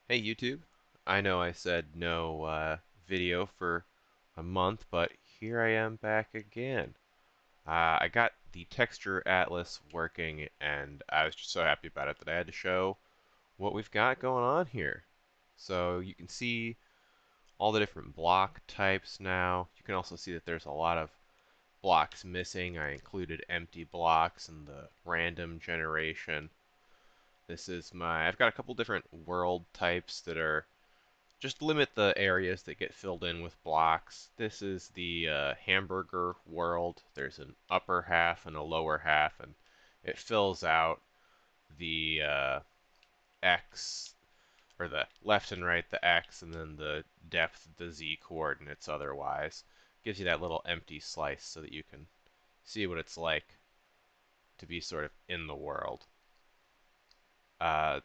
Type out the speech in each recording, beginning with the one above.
Hey YouTube, I know I said no video for a month, but here I am back again. I got the texture atlas working, and I was just so happy about it that I had to show what we've got going on here. So you can see all the different block types now. You can also see that there's a lot of blocks missing. I included empty blocks in the random generation. I've got a couple different world types that are just limit the areas that get filled in with blocks. This is the hamburger world. There's an upper half and a lower half, and it fills out the X, or the left and right, the X, and then the depth, the Z coordinates otherwise. Gives you that little empty slice so that you can see what it's like to be sort of in the world. Uh,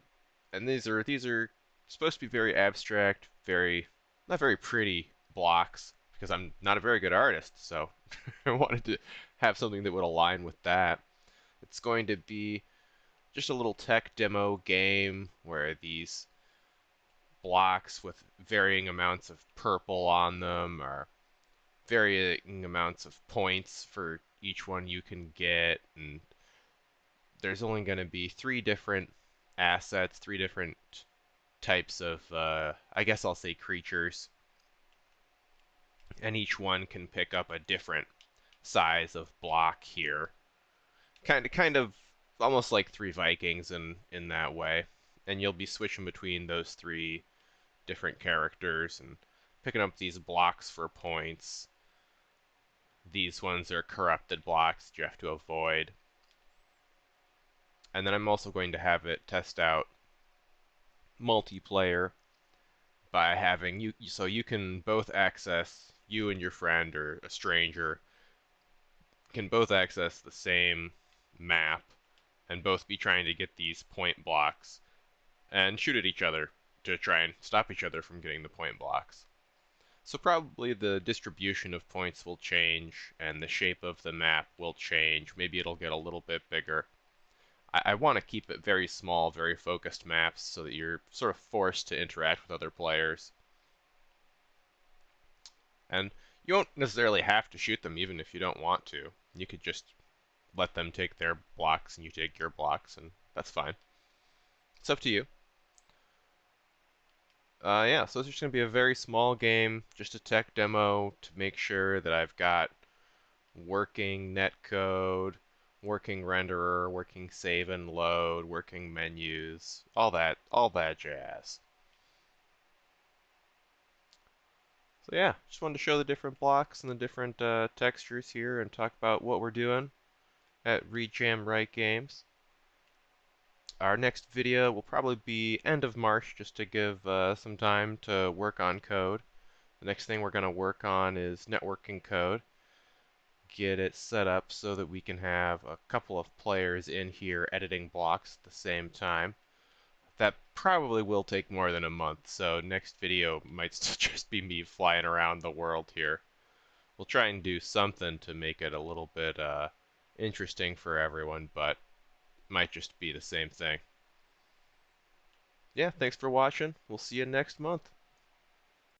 and these are supposed to be very abstract, not very pretty blocks because I'm not a very good artist, so I wanted to have something that would align with that. It's going to be just a little tech demo game where these blocks with varying amounts of purple on them are varying amounts of points for each one you can get, and there's only going to be three different assets, three different types of, I guess I'll say creatures, and each one can pick up a different size of block here. Kind of, almost like three Vikings in that way. And you'll be switching between those three different characters and picking up these blocks for points. These ones are corrupted blocks that you have to avoid. And then I'm also going to have it test out multiplayer by having so you can both access, you and your friend or a stranger can both access the same map and both be trying to get these point blocks and shoot at each other to try and stop each other from getting the point blocks. So probably the distribution of points will change and the shape of the map will change. Maybe it'll get a little bit bigger. I want to keep it very small, very focused maps so that you're sort of forced to interact with other players. And you won't necessarily have to shoot them even if you don't want to. You could just let them take their blocks and you take your blocks, and that's fine. It's up to you. Yeah, so it's just going to be a very small game, just a tech demo to make sure that I've got working netcode, working renderer, working save and load, working menus, all that jazz. So yeah, just wanted to show the different blocks and the different textures here and talk about what we're doing at Rejam Right Games. Our next video will probably be end of March, just to give some time to work on code. The next thing we're going to work on is networking code. Get it set up so that we can have a couple of players in here editing blocks at the same time. That probably will take more than a month, so next video might still just be me flying around the world here. We'll try and do something to make it a little bit interesting for everyone, but might just be the same thing. Yeah, thanks for watching. We'll see you next month.